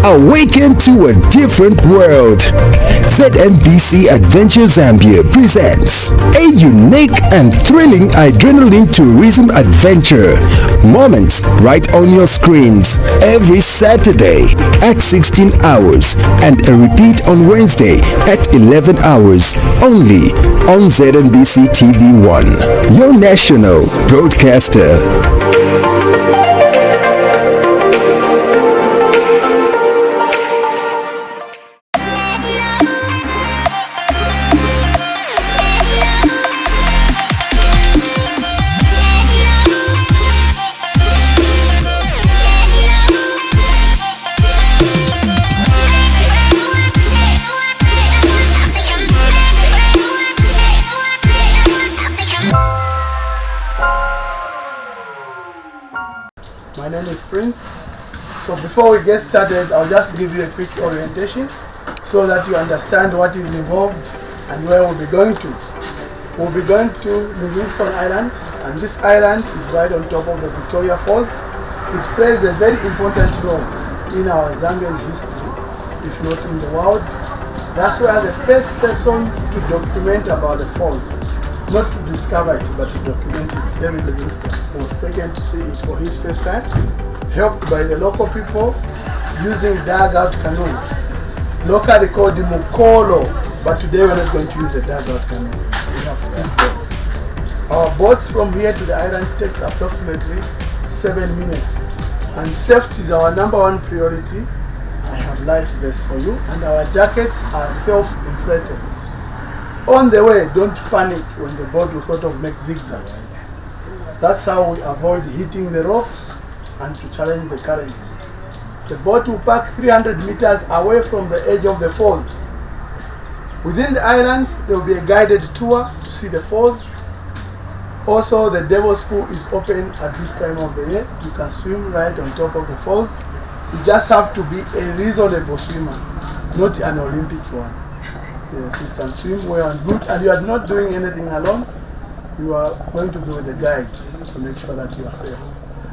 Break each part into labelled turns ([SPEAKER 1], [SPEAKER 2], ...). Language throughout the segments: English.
[SPEAKER 1] Awaken to a different world. ZNBC Adventure Zambia presents a unique and thrilling adrenaline tourism adventure. Moments right on your screens every Saturday at 16 hours and a repeat on Wednesday at 11 hours only on ZNBC TV1, your national broadcaster.
[SPEAKER 2] My name is Prince. So before we get started, I'll just give you a quick orientation so that you understand what is involved and where we'll be going to. We'll be going to Livingstone Island, and this island is right on top of the Victoria Falls. It plays a very important role in our Zambian history, if not in the world. That's where the first person to document about the falls, not to discover it, but to document it, David Livingstone, was taken to see it for his first time, helped by the local people using dugout canoes, locally called the Mukolo, but today we're not going to use a dugout canoe. We have speedboats. Our boats from here to the island takes approximately 7 minutes, and safety is our number one priority. I have life vests for you, and our jackets are self-inflated. On the way, don't panic when the boat will sort of make zigzags. That's how we avoid hitting the rocks and to challenge the current. The boat will park 300 meters away from the edge of the falls. Within the island, there will be a guided tour to see the falls. Also, the Devil's Pool is open at this time of the year. You can swim right on top of the falls. You just have to be a reasonable swimmer, not an Olympic one. Yes, you can swim well and good, and you are not doing anything alone. You are going to be with the guides to make sure that you are safe.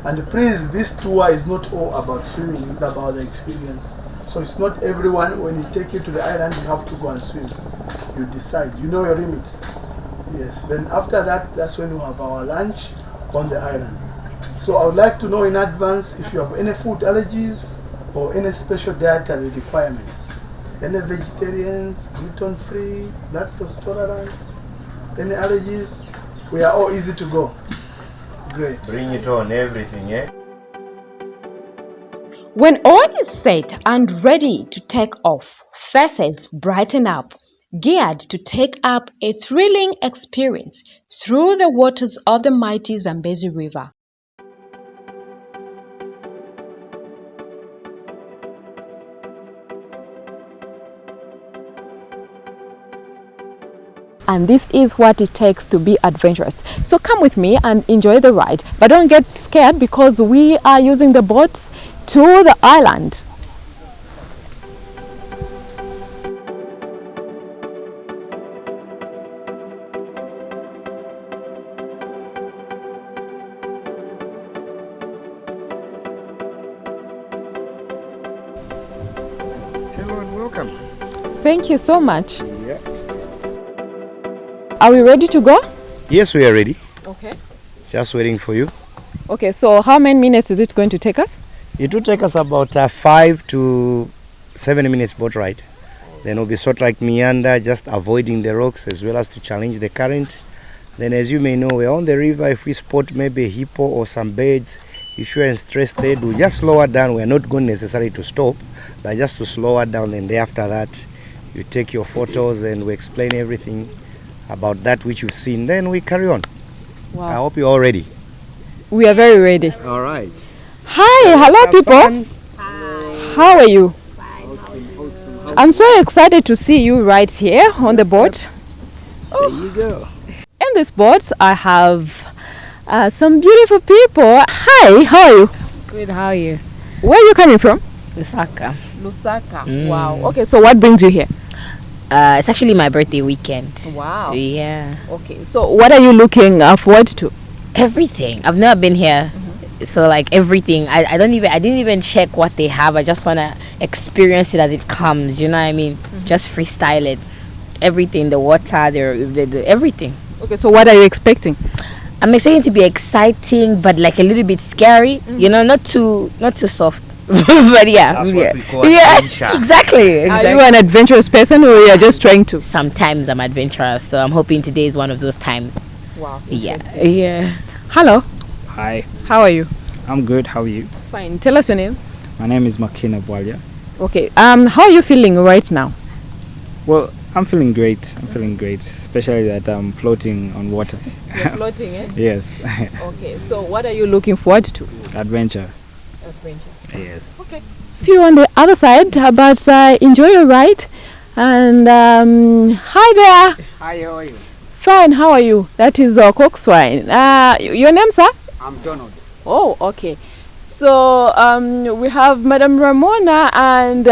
[SPEAKER 2] And please, this tour is not all about swimming, it's about the experience. So it's not everyone, when you take you to the island, you have to go and swim. You decide, you know your limits. Yes, then after that, that's when we have our lunch on the island. So I would like to know in advance if you have any food allergies or any special dietary requirements. Any vegetarians, gluten-free, lactose tolerant, any allergies? We are all easy to go. Great.
[SPEAKER 3] Bring it on, everything, yeah?
[SPEAKER 4] When all is set and ready to take off, faces brighten up, geared to take up a thrilling experience through the waters of the mighty Zambezi River.
[SPEAKER 5] And this is what it takes to be adventurous. So come with me and enjoy the ride. But don't get scared because we are using the boats to the island.
[SPEAKER 3] Hello and welcome.
[SPEAKER 5] Thank you so much.
[SPEAKER 3] Yeah.
[SPEAKER 5] Are we ready to go?
[SPEAKER 3] Yes, we are ready.
[SPEAKER 5] Okay.
[SPEAKER 3] Just waiting for you.
[SPEAKER 5] Okay, so how many minutes is it going to take us?
[SPEAKER 3] It will take us about 5 to 7 minutes boat ride. Then we'll be sort of like meander, just avoiding the rocks as well as to challenge the current. Then as you may know, we're on the river. If we spot maybe a hippo or some birds, if you're in stress state, we'll just slow it down. We're not going necessarily to stop, but just to slow it down. Then after that, you take your photos and we explain everything about that which you've seen. Then we carry on.
[SPEAKER 5] Wow.
[SPEAKER 3] I hope you're all ready.
[SPEAKER 5] We are very ready.
[SPEAKER 3] All right.
[SPEAKER 5] Hi, hello people.
[SPEAKER 3] Fun.
[SPEAKER 5] Hi. How are you?
[SPEAKER 3] Awesome.
[SPEAKER 5] I'm so excited to see you right here on the boat.
[SPEAKER 3] There you go.
[SPEAKER 5] In this boat, I have some beautiful people. Hi, how are you?
[SPEAKER 6] Good, how are you?
[SPEAKER 5] Where are you coming from?
[SPEAKER 6] Lusaka.
[SPEAKER 5] Lusaka. Wow. Okay, so what brings you here?
[SPEAKER 6] It's actually my birthday weekend.
[SPEAKER 5] Wow.
[SPEAKER 6] Yeah.
[SPEAKER 5] Okay, so what are you looking forward to?
[SPEAKER 6] Everything. I've never been here So like everything, I didn't even check what they have. I just want to experience it as it comes, you know what I mean? Just freestyle it. Everything, the water, the everything.
[SPEAKER 5] Okay, so what are you expecting?
[SPEAKER 6] I'm expecting to be exciting, but like a little bit scary. You know, not too soft. But yeah,
[SPEAKER 3] That's
[SPEAKER 6] yeah,
[SPEAKER 3] what we call
[SPEAKER 6] yeah,
[SPEAKER 3] adventure.
[SPEAKER 6] exactly.
[SPEAKER 5] Are you an adventurous person, or you're just trying to?
[SPEAKER 6] Sometimes I'm adventurous, so I'm hoping today is one of those times.
[SPEAKER 5] Wow.
[SPEAKER 6] Yeah, yeah.
[SPEAKER 5] Hello,
[SPEAKER 7] Hi,
[SPEAKER 5] how are you?
[SPEAKER 7] I'm good. How are you?
[SPEAKER 5] Fine. Tell us your name.
[SPEAKER 7] My name is Makina Bwalia.
[SPEAKER 5] Okay. How are you feeling right now?
[SPEAKER 7] Well, I'm feeling great. Especially that I'm floating on water.
[SPEAKER 5] You're floating, eh?
[SPEAKER 7] Yes,
[SPEAKER 5] Okay. So what are you looking forward to?
[SPEAKER 7] adventure.
[SPEAKER 5] Adventure.
[SPEAKER 7] Yes.
[SPEAKER 5] Okay. See you on the other side, but enjoy your ride. And hi there.
[SPEAKER 8] Hi, how are you?
[SPEAKER 5] Fine. How are you? That is Coxswain. Your name, sir?
[SPEAKER 8] I'm Donald.
[SPEAKER 5] Oh, okay. So we have Madam Ramona and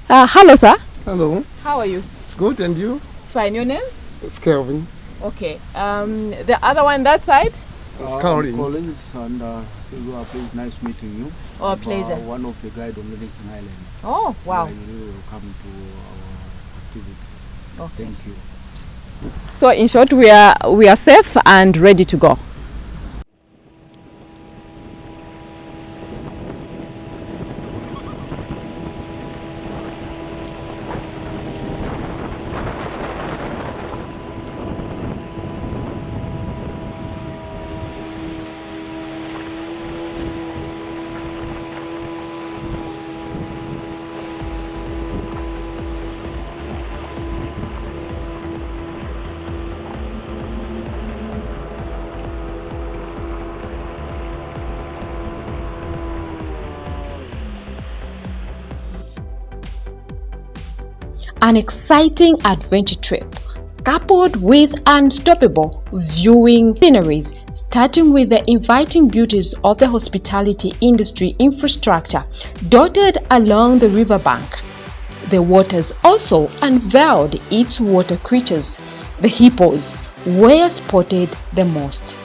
[SPEAKER 5] hello, sir.
[SPEAKER 9] Hello,
[SPEAKER 5] How are you?
[SPEAKER 9] it's good, and you?
[SPEAKER 5] Fine. Your name?
[SPEAKER 9] It's Kelvin.
[SPEAKER 5] Okay. The other one that side?
[SPEAKER 9] It's Collins.
[SPEAKER 8] Collins, and please, nice meeting you.
[SPEAKER 5] Oh, pleasure.
[SPEAKER 8] One of the guide on Livingstone Island.
[SPEAKER 5] Oh, wow.
[SPEAKER 8] You really will come to our activity.
[SPEAKER 5] Okay.
[SPEAKER 8] Thank you.
[SPEAKER 5] So in short, we are safe and ready to go.
[SPEAKER 4] An exciting adventure trip coupled with unstoppable viewing sceneries, starting with the inviting beauties of the hospitality industry infrastructure dotted along the riverbank. The waters also unveiled its water creatures. The hippos were spotted the most.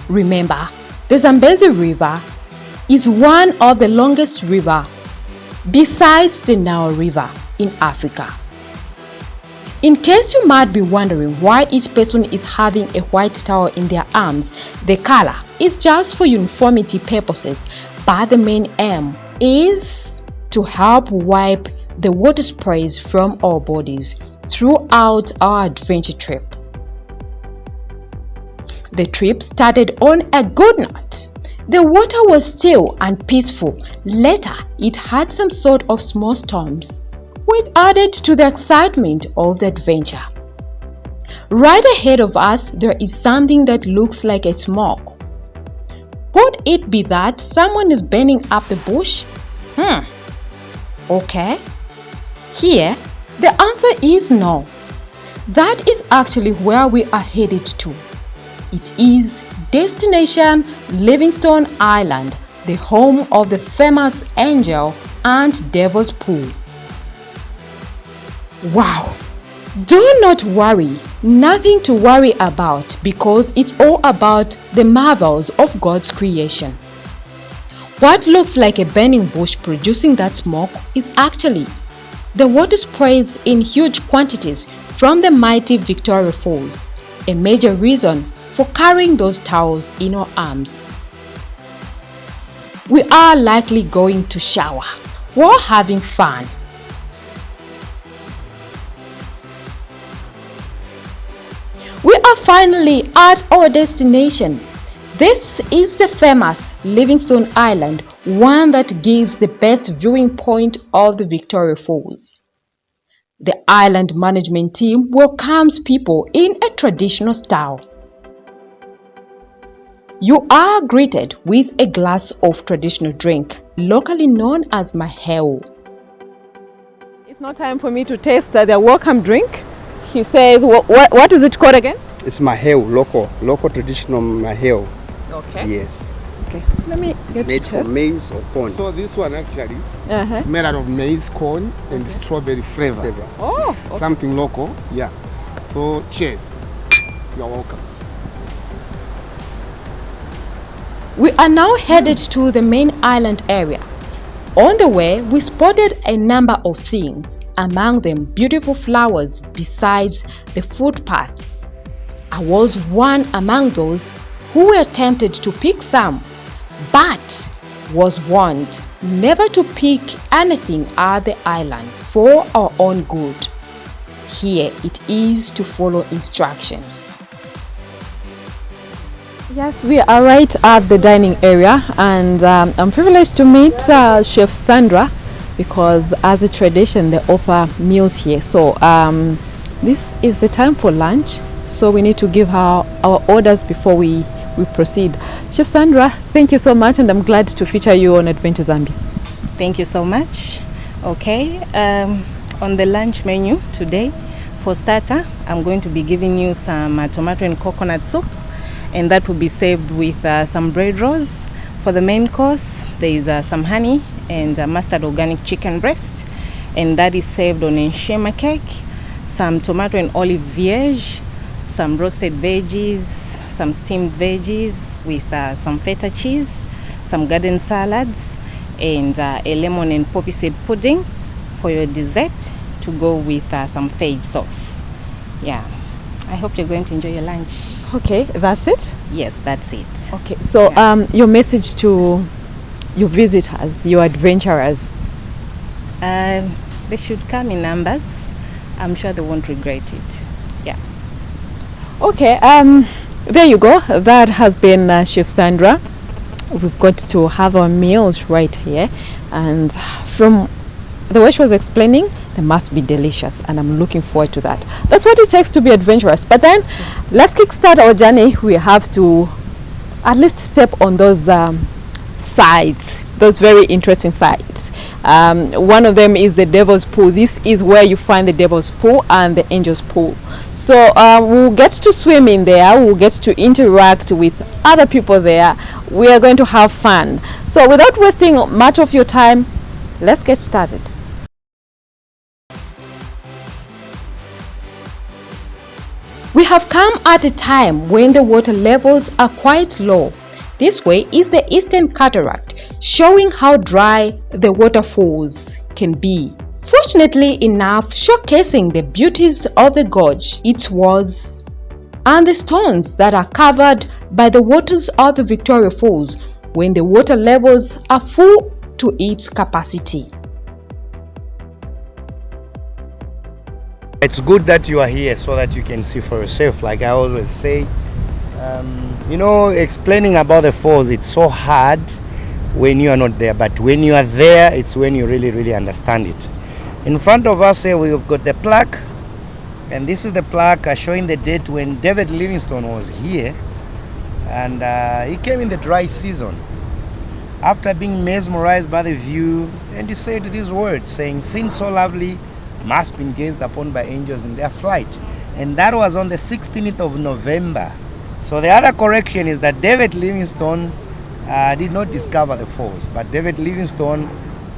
[SPEAKER 4] Remember, the Zambezi River is one of the longest rivers besides the Nile River in Africa. In case you might be wondering why each person is having a white towel in their arms, the color is just for uniformity purposes, but the main aim is to help wipe the water sprays from our bodies throughout our adventure trip. The trip started on a good note. The water was still and peaceful. Later, it had some sort of small storms, which added to the excitement of the adventure. Right ahead of us, there is something that looks like a smoke. Could it be that someone is burning up the bush? Okay. Here, the answer is no. That is actually where we are headed to. It is destination Livingstone Island, the home of the famous Angel and Devil's Pool. Wow! Do not worry, nothing to worry about, because it's all about the marvels of God's creation. What looks like a burning bush producing that smoke is actually the water sprays in huge quantities from the mighty Victoria Falls, a major reason for carrying those towels in our arms. We are likely going to shower while having fun. We are finally at our destination. This is the famous Livingstone Island, one that gives the best viewing point of the Victoria Falls. The island management team welcomes people in a traditional style. You are greeted with a glass of traditional drink, locally known as maheu.
[SPEAKER 5] It's not time for me to taste the welcome drink. He says, what is it called again?
[SPEAKER 10] It's maheu, local traditional maheu.
[SPEAKER 5] Okay.
[SPEAKER 10] Yes.
[SPEAKER 5] Okay, so let me get
[SPEAKER 10] Made
[SPEAKER 5] to
[SPEAKER 10] from
[SPEAKER 5] taste.
[SPEAKER 10] maize or corn.
[SPEAKER 9] So this one actually
[SPEAKER 5] Uh-huh.
[SPEAKER 9] is made out of maize, corn, and strawberry flavor.
[SPEAKER 10] Flavor.
[SPEAKER 5] Oh,
[SPEAKER 9] It's
[SPEAKER 5] okay.
[SPEAKER 9] something local, yeah. So cheers. You're welcome.
[SPEAKER 4] We are now headed to the main island area. On the way, we spotted a number of things, among them beautiful flowers besides the footpath. I was one among those who were tempted to pick some, but was warned never to pick anything at the island for our own good. Here it is to follow instructions.
[SPEAKER 5] Yes, we are right at the dining area, and I'm privileged to meet Chef Sandra, because as a tradition they offer meals here. So this is the time for lunch, so we need to give her our orders before we proceed. Chef Sandra, thank you so much, and I'm glad to feature you on Adventure Zambia.
[SPEAKER 11] Thank you so much. Okay, on the lunch menu today, for starter, I'm going to be giving you some tomato and coconut soup, and that will be served with some bread rolls. For the main course, there is some honey and mustard organic chicken breast, and that is served on a shema cake, some tomato and olive viege, some roasted veggies, some steamed veggies with some feta cheese, some garden salads, and a lemon and poppy seed pudding for your dessert to go with some fage sauce. Yeah, I hope you're going to enjoy your lunch.
[SPEAKER 5] Okay, that's it?
[SPEAKER 11] Yes, that's it.
[SPEAKER 5] Okay, so your message to your visitors, your adventurers?
[SPEAKER 11] They should come in numbers. I'm sure they won't regret it. Yeah.
[SPEAKER 5] Okay, there you go. That has been Chef Sandra. We've got to have our meals right here, and from the way she was explaining, they must be delicious, and I'm looking forward to that. That's what it takes to be adventurous. But then let's kickstart our journey. We have to at least step on those sites, those very interesting sites. One of them is the Devil's Pool. This is where you find the Devil's Pool and the Angel's Pool. So we'll get to swim in there, we'll get to interact with other people there. We are going to have fun. So without wasting much of your time, let's get started.
[SPEAKER 4] We have come at a time when the water levels are quite low. This way is the Eastern Cataract, showing how dry the waterfalls can be. Fortunately enough, showcasing the beauties of the gorge, its walls, and the stones that are covered by the waters of the Victoria Falls when the water levels are full to its capacity.
[SPEAKER 3] It's good that you are here so that you can see for yourself. Like I always say, you know, explaining about the falls, it's so hard when you are not there, but when you are there, it's when you really understand it. In front of us here, we've got the plaque, and this is the plaque showing the date when David Livingstone was here, and he came in the dry season. After being mesmerized by the view, and he said these words, saying, "Seen so lovely, must be gazed upon by angels in their flight." And that was on the 16th of November. So the other correction is that David Livingstone did not discover the falls, but David Livingstone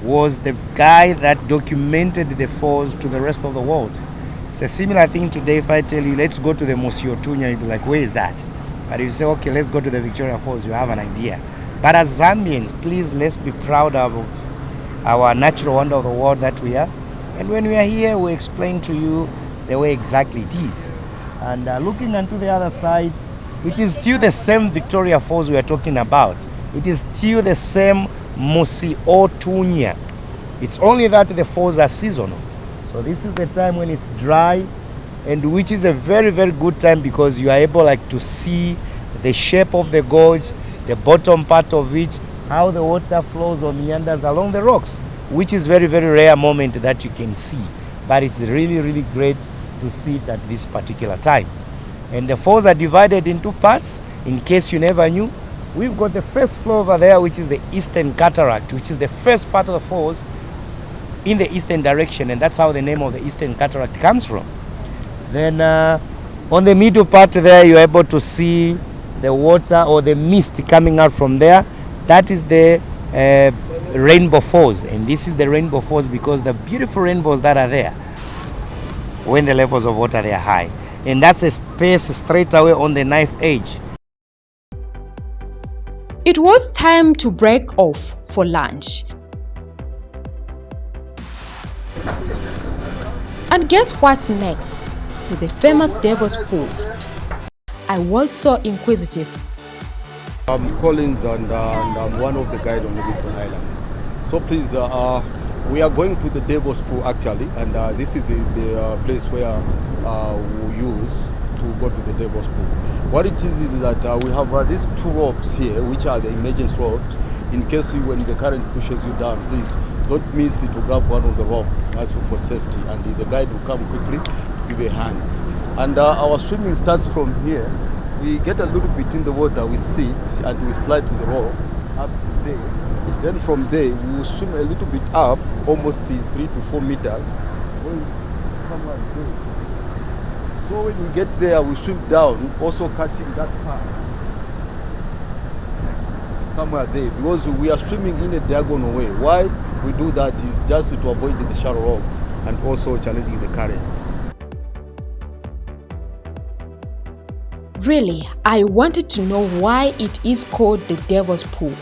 [SPEAKER 3] was the guy that documented the falls to the rest of the world. It's a similar thing today. If I tell you, let's go to the Mosiotunya, you'll be like, where is that? But if you say, okay, let's go to the Victoria Falls, you have an idea. But as Zambians, please, let's be proud of our natural wonder of the world that we are. And when we are here, we explain to you the way exactly it is. And looking onto the other side, it is still the same Victoria Falls we are talking about. It is still the same Mosiotunya. It's only that the falls are seasonal. So this is the time when it's dry, and which is a very good time because you are able to see the shape of the gorge, the bottom part of which, how the water flows or meanders along the rocks, which is very rare moment that you can see. But it's really great to see it at this particular time. And the falls are divided into parts. In case you never knew, we've got the first floor over there, which is the Eastern Cataract, which is the first part of the falls in the eastern direction, and that's how the name of the Eastern Cataract comes from. Then on the middle part there, you're able to see the water or the mist coming out from there. That is the Rainbow Falls, and this is the Rainbow Falls because the beautiful rainbows that are there when the levels of water they are high, and that's a space straight away on the knife edge.
[SPEAKER 4] It was time to break off for lunch. And guess what's next to the famous Devil's Pool? I was so inquisitive.
[SPEAKER 8] I'm Collins and I'm one of the guides on Livingstone Island. So please, we are going to the Devil's Pool actually, and this is the place where we use to go to the Devil's Pool. What it is that we have these two ropes here, which are the emergency ropes. In case when the current pushes you down, please don't miss it to grab one of the rope. That's for safety, and the guide will come quickly to give a hand. And our swimming starts from here. We get a little bit in the water, we sit and we slide to the rope up to there. Then from there we will swim a little bit up, almost 3 to 4 meters. Somewhere there. So when we get there, we swim down, also catching that part somewhere there, because we are swimming in a diagonal way. Why we do that is just to avoid the shallow rocks and also challenging the currents.
[SPEAKER 4] Really, I wanted to know why it is called the Devil's Pool.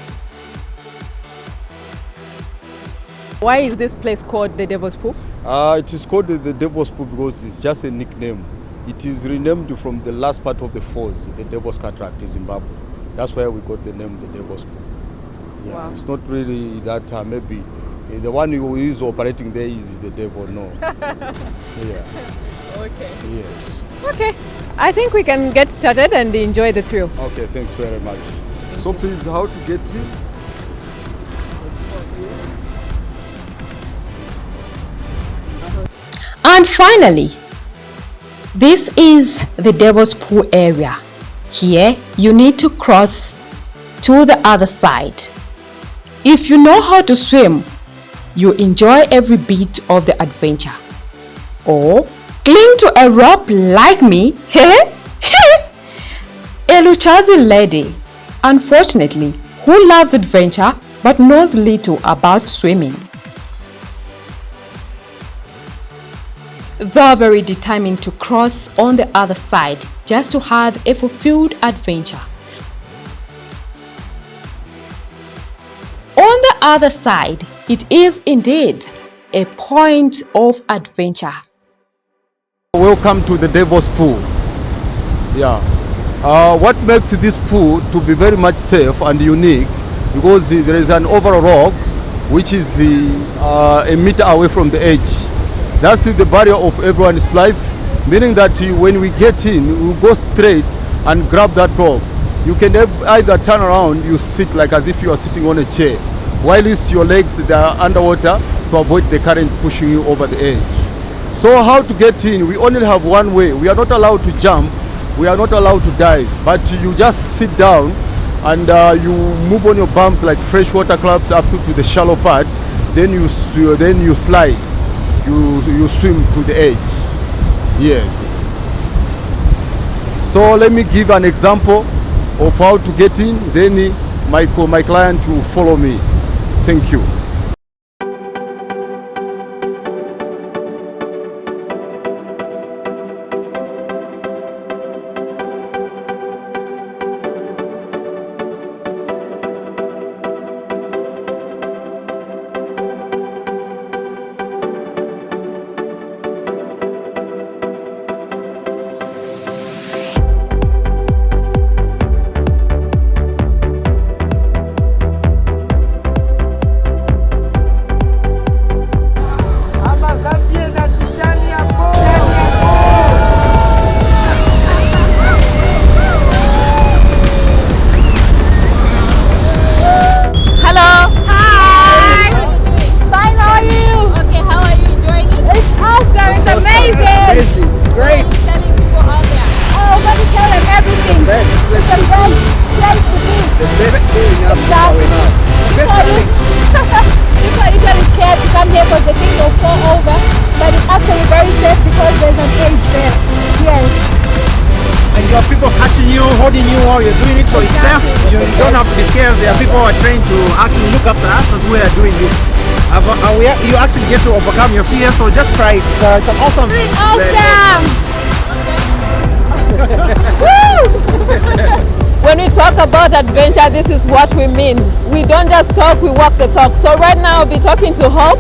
[SPEAKER 5] Why is this place called the Devil's Pool?
[SPEAKER 8] It is called the Devil's Pool because it's just a nickname. It is renamed from the last part of the falls, the Devil's Cataract in Zimbabwe. That's why we got the name the Devil's Pool. Yeah, wow. It's not really that maybe the one who is operating there is the devil, no. Yeah.
[SPEAKER 5] Okay.
[SPEAKER 8] Yes.
[SPEAKER 5] Okay. I think we can get started and enjoy the thrill.
[SPEAKER 8] Okay, thanks very much. So please, how to get in?
[SPEAKER 4] And finally, this is the Devil's Pool area. Here, you need to cross to the other side. If you know how to swim, you enjoy every bit of the adventure. Or cling to a rope like me, a Luchazi lady, unfortunately, who loves adventure but knows little about swimming. Though very determined to cross on the other side just to have a fulfilled adventure. On the other side, it is indeed a point of adventure.
[SPEAKER 8] Welcome to the Devil's Pool. Yeah. What makes this pool to be very much safe and unique, because there is an overall rock which is a meter away from the edge. That's the barrier of everyone's life, meaning that when we get in, we go straight and grab that rope. You can either turn around, you sit like as if you are sitting on a chair, while your legs they are underwater to avoid the current pushing you over the edge. So how to get in? We only have one way. We are not allowed to jump, we are not allowed to dive, but you just sit down and you move on your bumps like freshwater crabs up to the shallow part, then you slide. You swim to the edge. Yes. So let me give an example of how to get in, then my client will follow me. Thank you.
[SPEAKER 12] Holding you while you're doing it, so it's safe. You don't have to be scared. There are people who are trained to actually look after us as we are doing this. You actually get to overcome your fear, so just try it. It's an awesome.
[SPEAKER 5] Awesome! Woo! when we talk about adventure, this is what we mean. We don't just talk, we walk the talk. So right now I'll be talking to Hope.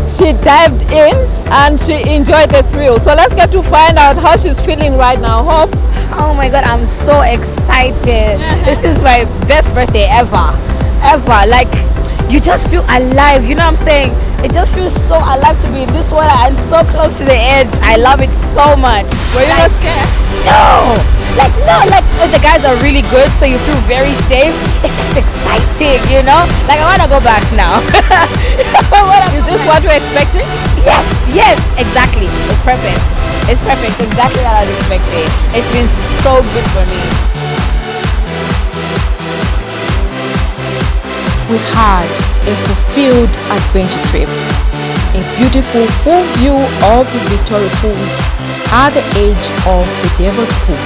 [SPEAKER 5] She dived in and she enjoyed the thrill. So let's get to find out how she's feeling right now. Hope?
[SPEAKER 6] Oh my God, I'm so excited. This is my best birthday ever. Like, you just feel alive, you know what I'm saying? It just feels so alive to be in this water and so close to the edge. I love it so much.
[SPEAKER 5] Were you not scared?
[SPEAKER 6] No! Like the guys are really good, so you feel very safe. It's just exciting, you know? Like, I want to go back now.
[SPEAKER 5] Is this what you're expecting?
[SPEAKER 6] Yes, exactly. It's perfect. It's exactly what I was expecting. It's been so good for me.
[SPEAKER 4] We had a fulfilled adventure trip, a beautiful full view of the Victoria Falls at the edge of the Devil's Pool.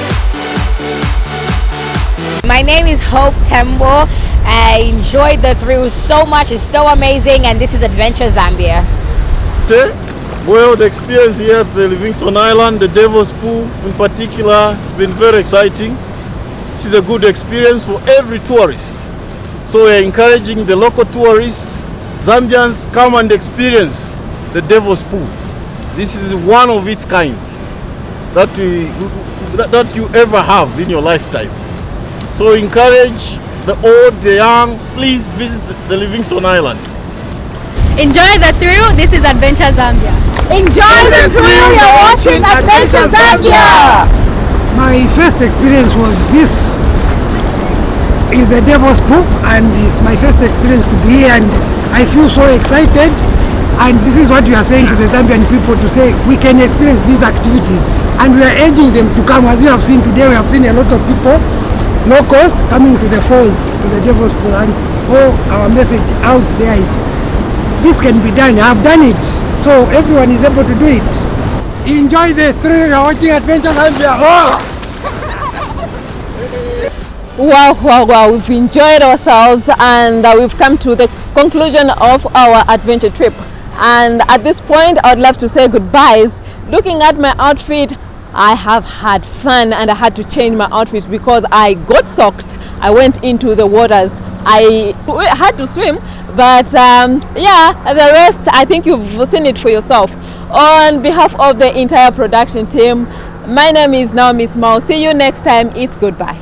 [SPEAKER 6] My name is Hope Tembo. I enjoyed the thrill so much. It's so amazing, and this is Adventure Zambia.
[SPEAKER 13] Well, the experience here at the Livingstone Island, the Devil's Pool in particular, it's been very exciting. This is a good experience for every tourist. So we're encouraging the local tourists, Zambians, come and experience the Devil's Pool. This is one of its kind that you ever have in your lifetime. So encourage the old, the young, please visit the Livingstone Island.
[SPEAKER 5] Enjoy the thrill. This is Adventure Zambia.
[SPEAKER 6] Enjoy the thrill. You're watching Adventure Zambia.
[SPEAKER 14] My first experience was this is the Devil's Pool, and it's my first experience to be here, and I feel so excited. And this is what we are saying to the Zambian people, to say we can experience these activities, and we are urging them to come. As you have seen today, we have seen a lot of people, locals, coming to the falls, to the Devil's Pool, and all our message out there is this can be done. I've done it, so everyone is able to do it. Enjoy the thrill. You're watching Adventure Zambia. Oh!
[SPEAKER 5] Wow, we've enjoyed ourselves, and we've come to the conclusion of our adventure trip. And at this point, I would love to say goodbyes. Looking at my outfit, I have had fun, and I had to change my outfit because I got soaked. I went into the waters. I had to swim, but yeah, the rest, I think you've seen it for yourself. On behalf of the entire production team, my name is now Miss Mao. See you next time. It's goodbye.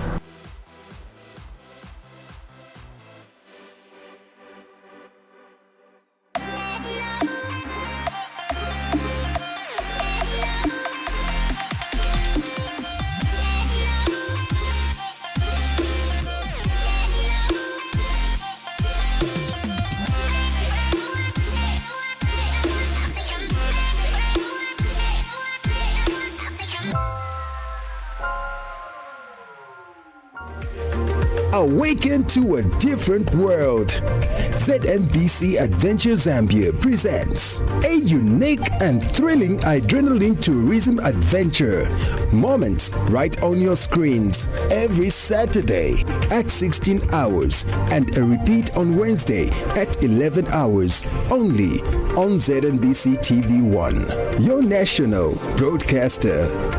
[SPEAKER 1] Awaken to a different world. ZNBC Adventure Zambia presents a unique and thrilling adrenaline tourism adventure. Moments right on your screens every Saturday at 16 hours and a repeat on Wednesday at 11 hours only on ZNBC TV1, your national broadcaster.